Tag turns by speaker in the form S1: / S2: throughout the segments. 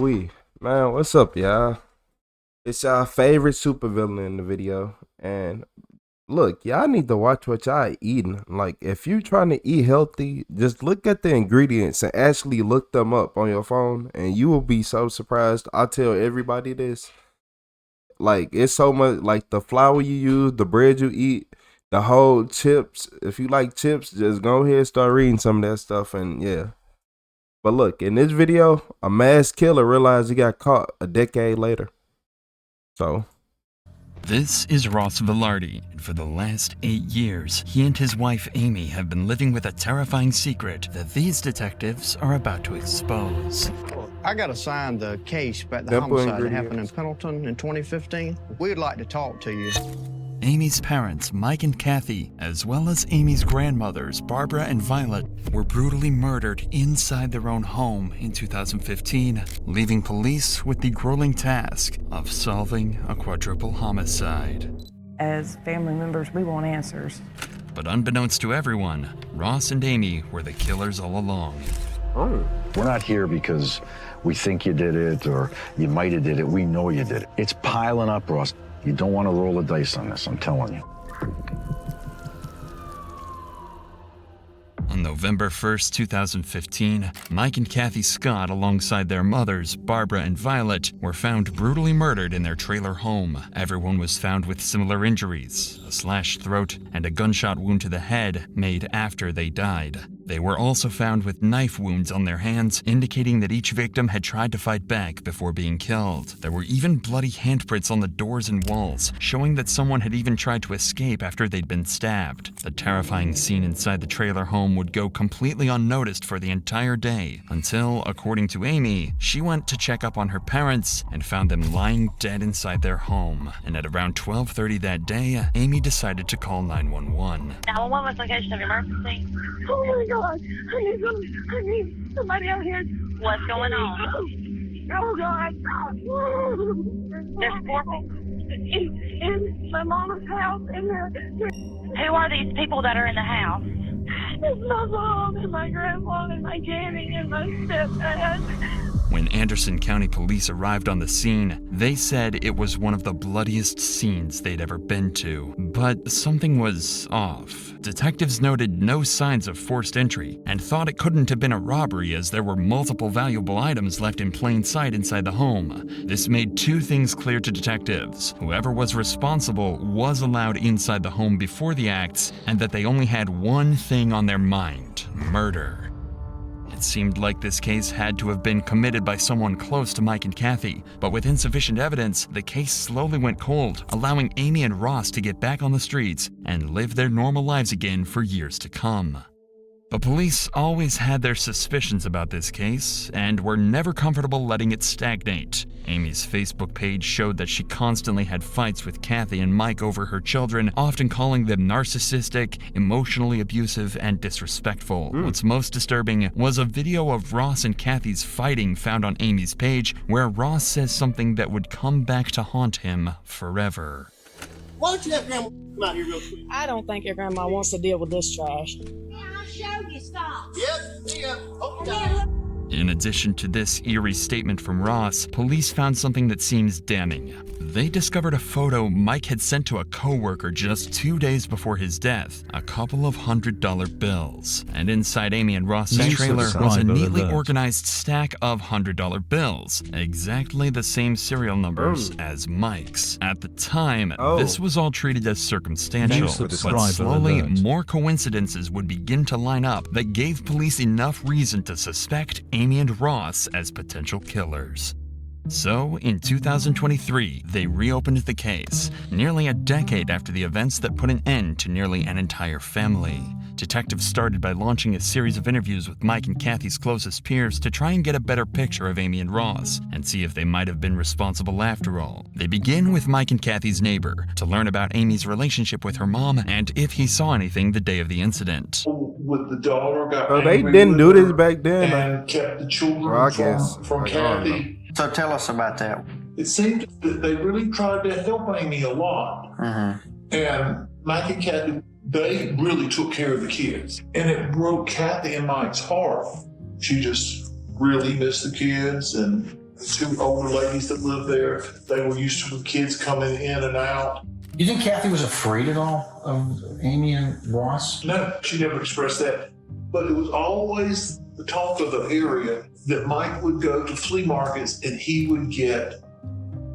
S1: we? Man, what's up, y'all? It's our favorite supervillain in the video. And look, y'all need to watch what y'all eating. Like, if you trying to eat healthy, just look at the ingredients and actually look them up on your phone, and you will be so surprised. I tell everybody this. Like, it's so much, like the flour you use, the bread you eat, the whole chips. If you like chips, just go ahead and start reading some of that stuff, and yeah. But look, in this video, a mass killer realized he got caught a decade later. So,
S2: this is Ross Velarde, and for the last 8 years, he and his wife Amy have been living with a terrifying secret that these detectives are about to expose.
S3: I got assigned the case about the homicide that happened in Pendleton in 2015. We'd like to talk to you.
S2: Amy's parents, Mike and Kathy, as well as Amy's grandmothers, Barbara and Violet, were brutally murdered inside their own home in 2015, leaving police with the grueling task of solving a quadruple homicide.
S4: As family members, we want answers.
S2: But unbeknownst to everyone, Ross and Amy were the killers all along.
S5: Oh. We're not here because we think you did it or you might have did it. We know you did it. It's piling up, Ross. You don't want to roll the dice on this, I'm telling you.
S2: On November 1st, 2015, Mike and Kathy Scott, alongside their mothers, Barbara and Violet, were found brutally murdered in their trailer home. Everyone was found with similar injuries, a slashed throat and a gunshot wound to the head made after they died. They were also found with knife wounds on their hands, indicating that each victim had tried to fight back before being killed. There were even bloody handprints on the doors and walls, showing that someone had even tried to escape after they'd been stabbed. The terrifying scene inside the trailer home would go completely unnoticed for the entire day, until, according to Amy, she went to check up on her parents and found them lying dead inside their home. And at around 12:30 that day, Amy decided to call 911.
S6: 911 was location of emergency.
S7: Oh my God, I need somebody out here.
S6: What's going on?
S7: Oh God.
S6: There's 4 people.
S7: In my mama's house.
S6: Who are these people that are in the house?
S7: It's my mom and my grandma and my granny and my stepdad.
S2: When Anderson County Police arrived on the scene, they said it was one of the bloodiest scenes they'd ever been to. But something was off. Detectives noted no signs of forced entry and thought it couldn't have been a robbery as there were multiple valuable items left in plain sight inside the home. This made 2 things clear to detectives. Whoever was responsible was allowed inside the home before the acts, and that they only had one thing on their mind: murder. It seemed like this case had to have been committed by someone close to Mike and Kathy, but with insufficient evidence, the case slowly went cold, allowing Amy and Ross to get back on the streets and live their normal lives again for years to come. The police always had their suspicions about this case and were never comfortable letting it stagnate. Amy's Facebook page showed that she constantly had fights with Kathy and Mike over her children, often calling them narcissistic, emotionally abusive, and disrespectful. What's most disturbing was a video of Ross and Kathy's fighting found on Amy's page, where Ross says something that would come back to haunt him forever.
S8: Why don't you have Grandma come out here real quick?
S4: I don't think your grandma wants to deal with this trash.
S8: I'll show you, stop. Yep, see ya. Oh,
S2: In addition to this eerie statement from Ross, police found something that seems damning. They discovered a photo Mike had sent to a coworker just 2 days before his death, a couple of $100 bills. And inside Amy and Ross's trailer was a neatly organized stack of $100 bills, exactly the same serial numbers as Mike's. At the time, this was all treated as circumstantial, but slowly more coincidences would begin to line up that gave police enough reason to suspect Amy and Ross as potential killers. So, in 2023, they reopened the case, nearly a decade after the events that put an end to nearly an entire family. Detectives started by launching a series of interviews with Mike and Kathy's closest peers to try and get a better picture of Amy and Ross, and see if they might have been responsible after all. They begin with Mike and Kathy's neighbor, to learn about Amy's relationship with her mom, and if he saw anything the day of the incident.
S9: With the daughter got
S1: they didn't do this back then.
S9: And kept the children from Kathy.
S3: So tell us about that.
S9: It seemed that they really tried to help Amy a lot. And Mike and Kathy, they really took care of the kids. And it broke Kathy and Mike's heart. She just really missed the kids, and two older ladies that lived there. They were used to kids coming in and out.
S10: You think Kathy was afraid at all of Amy and Ross?
S9: No, she never expressed that. But it was always the talk of the area that Mike would go to flea markets and he would get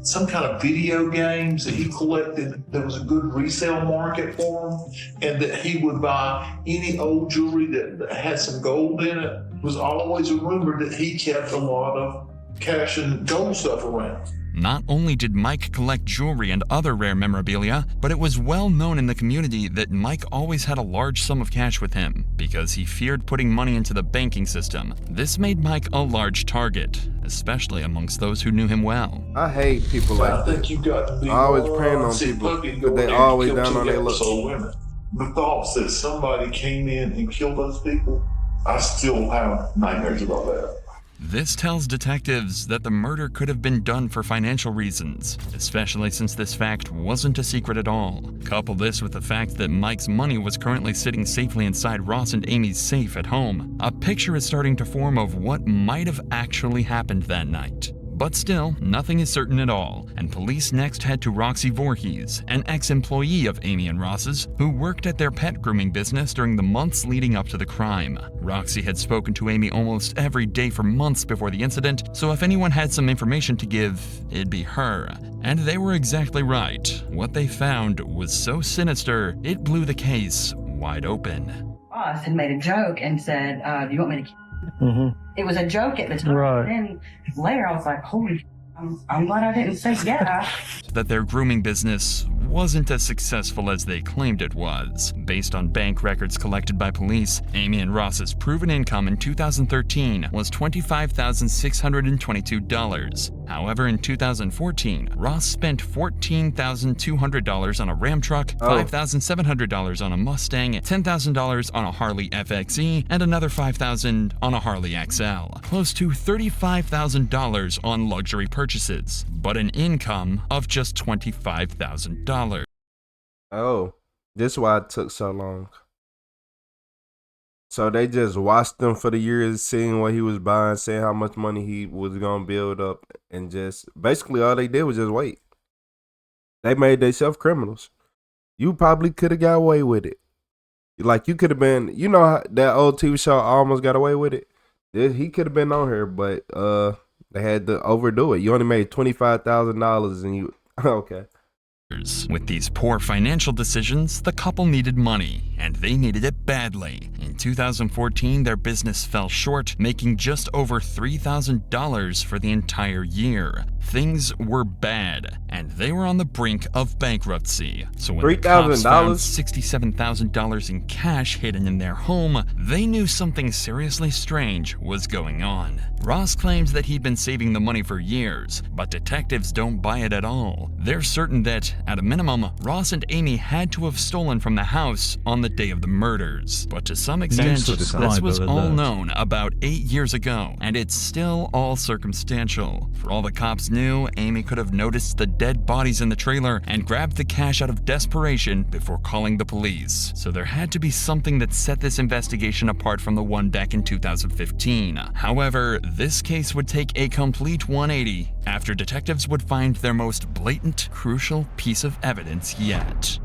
S9: some kind of video games that he collected. There was a good resale market for them, and that he would buy any old jewelry that had some gold in it. It was always a rumor that he kept a lot of cash and gold stuff around.
S2: Not only did Mike collect jewelry and other rare memorabilia, but it was well known in the community that Mike always had a large sum of cash with him because he feared putting money into the banking system. This made Mike a large target, especially amongst those who knew him well.
S1: I hate people like that.
S9: I think you got to be
S1: I always praying on people, but they always down on their luck.
S9: Women. The thoughts that somebody came in and killed those people, I still have nightmares about that.
S2: This tells detectives that the murder could have been done for financial reasons, especially since this fact wasn't a secret at all. Couple this with the fact that Mike's money was currently sitting safely inside Ross and Amy's safe at home. A picture is starting to form of what might have actually happened that night. But still, nothing is certain at all, and police next head to Roxy Voorhees, an ex-employee of Amy and Ross's, who worked at their pet grooming business during the months leading up to the crime. Roxy had spoken to Amy almost every day for months before the incident, so if anyone had some information to give, it'd be her. And they were exactly right. What they found was so sinister, it blew the case wide open.
S11: Ross had made a joke and said, do you want me to It was a joke at the time. Right. Then later I was like, holy, I'm glad I didn't say yeah.
S2: That their grooming business wasn't as successful as they claimed it was. Based on bank records collected by police, Amy and Ross's proven income in 2013 was $25,622. However, in 2014, Ross spent $14,200 on a Ram truck, $5,700 on a Mustang, $10,000 on a Harley FXE, and another $5,000 on a Harley XL. Close to $35,000 on luxury purchases, but an income of just $25,000.
S1: Oh, this is why it took so long. So they just watched him for the years, seeing what he was buying, seeing how much money he was going to build up, and just basically all they did was just wait. They made themselves criminals. You probably could have got away with it. Like, you could have been, you know, that old TV show Almost Got Away With It? He could have been on here, but they had to overdo it. You only made $25,000 and you, okay.
S2: With these poor financial decisions, the couple needed money, and they needed it badly. In 2014, their business fell short, making just over $3,000 for the entire year. Things were bad, and they were on the brink of bankruptcy. So when the cops found $67,000 in cash hidden in their home, they knew something seriously strange was going on. Ross claims that he'd been saving the money for years, but detectives don't buy it at all. They're certain that, at a minimum, Ross and Amy had to have stolen from the house on the day of the murders. But to some extent, this was all known about 8 years ago, and it's still all circumstantial. For all the cops knew, Amy could have noticed the dead bodies in the trailer and grabbed the cash out of desperation before calling the police. So there had to be something that set this investigation apart from the one back in 2015. However, this case would take a complete 180 after detectives would find their most blatant, crucial piece of evidence yet.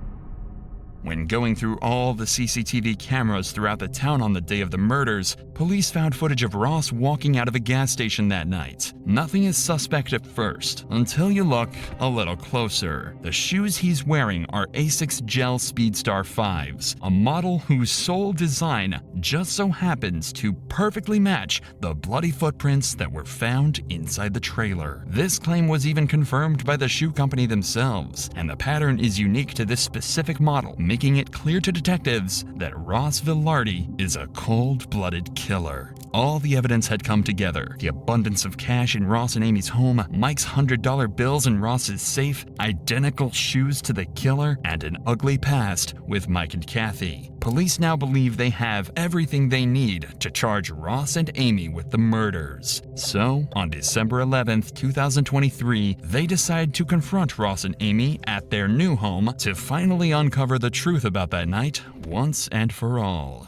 S2: When going through all the CCTV cameras throughout the town on the day of the murders, police found footage of Ross walking out of a gas station that night. Nothing is suspect at first, until you look a little closer. The shoes he's wearing are Asics Gel Speedstar 5s, a model whose sole design just so happens to perfectly match the bloody footprints that were found inside the trailer. This claim was even confirmed by the shoe company themselves, and the pattern is unique to this specific model, making it clear to detectives that Ross Villardi is a cold-blooded killer. All the evidence had come together. The abundance of cash in Ross and Amy's home, Mike's $100 bills in Ross's safe, identical shoes to the killer, and an ugly past with Mike and Kathy. Police now believe they have everything they need to charge Ross and Amy with the murders. So, on December 11th, 2023, they decide to confront Ross and Amy at their new home to finally uncover the truth about that night once and for all.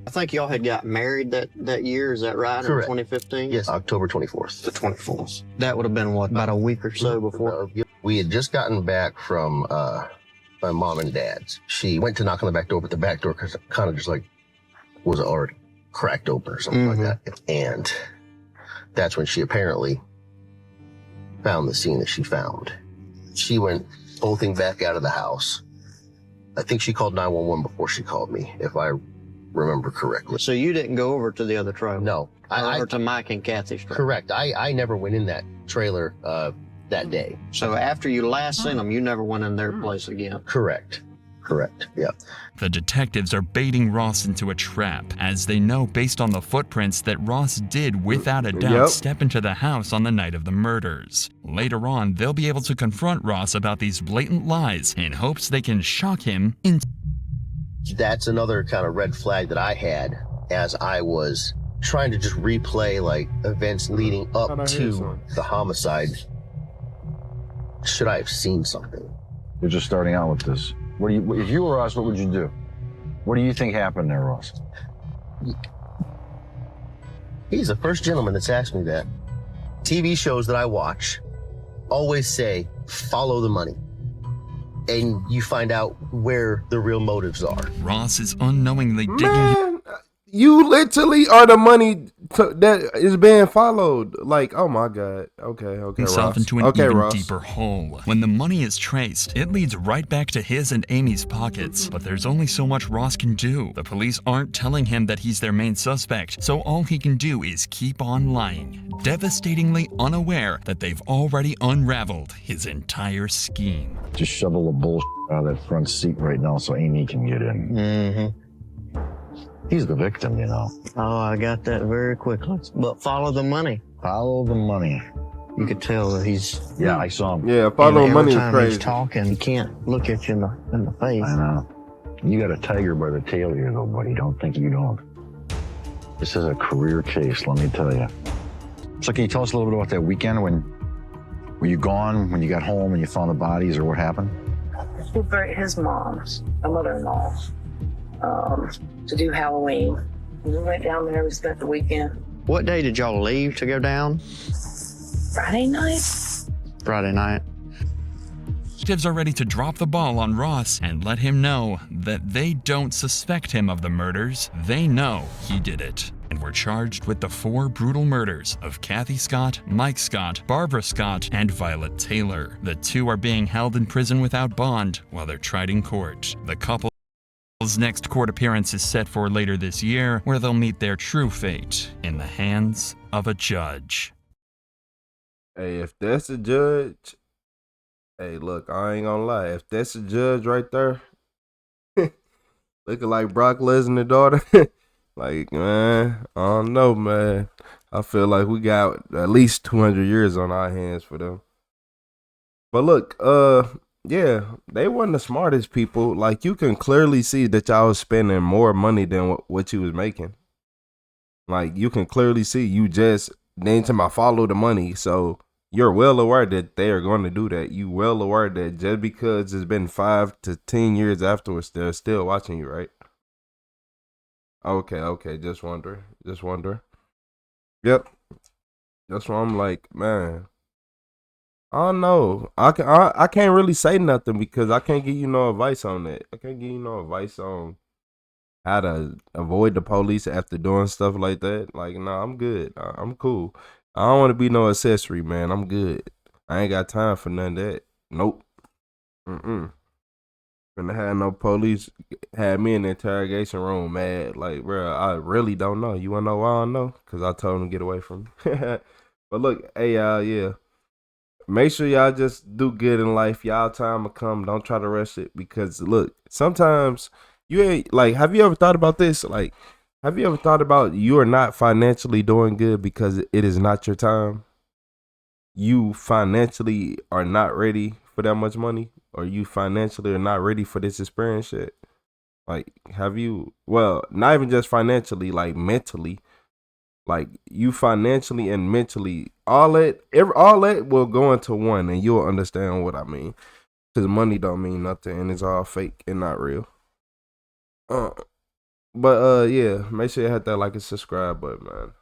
S3: I think y'all had got married that year, is that right?
S12: Correct.
S3: In 2015?
S12: Yes, October 24th.
S3: The 24th. That would have been what, about a week or so before?
S12: We had just gotten back from my mom and dad's. She went to knock on the back door, but the back door kind of just like was already cracked open or something like that. And that's when she apparently found the scene that she found. She went bolting back out of the house. I think she called 911 before she called me, if I remember correctly.
S3: So you didn't go over to the other trailer?
S12: No.
S3: Or to Mike and Kathy's trailer?
S12: Correct. I never went in that trailer that day.
S3: So after you last seen them, you never went in their place again?
S12: Correct. Correct. Yeah.
S2: The detectives are baiting Ross into a trap, as they know based on the footprints that Ross did without a doubt step into the house on the night of the murders. Later on, they'll be able to confront Ross about these blatant lies in hopes they can shock him into...
S12: That's another kind of red flag that I had as I was trying to just replay like events leading up to the homicide. Should I have seen something?
S5: You're just starting out with this. If you were us, what would you do? What do you think happened there, Ross?
S12: He's the first gentleman that's asked me that. TV shows that I watch always say, follow the money. And you find out where the real motives are.
S2: Ross is unknowingly digging...
S1: Man, you literally are the money that is being followed. Like, oh my God. Okay,
S2: himself
S1: Ross.
S2: Into an even deeper hole. When the money is traced, it leads right back to his and Amy's pockets. But there's only so much Ross can do. The police aren't telling him that he's their main suspect, so all he can do is keep on lying, devastatingly unaware that they've already unraveled his entire scheme.
S5: Just shovel the bullshit out of that front seat right now so Amy can get in.
S3: Mm-hmm.
S5: He's the victim, you know.
S3: Oh, I got that very quickly. But follow the money.
S5: Follow the money.
S3: You could tell that he's...
S5: Yeah, I saw him.
S1: Yeah, follow the money is
S3: every time
S1: crazy.
S3: he's talking, he can't look at you in the face.
S5: I know. You got a tiger by the tail here, though, buddy. Don't think you don't. This is a career case, let me tell you. So can you tell us a little bit about that weekend when... Were you gone when you got home and you found the bodies, or what happened?
S4: We buried his mom's, my mother-in-law, to do Halloween. We went down there, we spent the weekend.
S3: What day did y'all leave to go down?
S4: Friday night?
S3: Friday night.
S2: Detectives are ready to drop the ball on Ross and let him know that they don't suspect him of the murders. They know he did it. And were charged with the 4 brutal murders of Kathy Scott, Mike Scott, Barbara Scott, and Violet Taylor. The 2 are being held in prison without bond while they're tried in court. The couple's next court appearance is set for later this year, where they'll meet their true fate in the hands of a judge.
S1: Hey, if that's a judge, hey, look, I ain't gonna lie. If that's a judge right there, looking like Brock Lesnar's daughter, like, man, I don't know, man. I feel like we got at least 200 years on our hands for them. But look, yeah, they weren't the smartest people. Like, you can clearly see that y'all was spending more money than what you was making. Like, you can clearly see you just didn't to my follow the money. So you're well aware that they are going to do that. You well aware that just because it's been 5 to 10 years afterwards, they're still watching you, right? Okay, just wondering. Yep. That's why I'm like, man, I don't know. I can't really say nothing because I can't give you no advice on that. I can't give you no advice on how to avoid the police after doing stuff like that. Like, nah, I'm good. I'm cool. I don't want to be no accessory, man. I'm good. I ain't got time for none of that. Nope. Gonna have no police had me in the interrogation room mad. Like, bro, I really don't know. You wanna know why I don't know? Because I told him to get away from me. But look, hey, y'all, yeah. Make sure y'all just do good in life. Y'all time will come. Don't try to rush it. Because, look, sometimes you ain't, like, have you ever thought about this? Like, have you ever thought about you are not financially doing good because it is not your time? You financially are not ready for that much money? Or you financially are not ready for this experience yet? Like, have you, well, not even just financially, like mentally, like you financially and mentally, all that will go into one and you'll understand what I mean. Because money don't mean nothing and it's all fake and not real. But yeah, make sure you hit that like and subscribe button, man.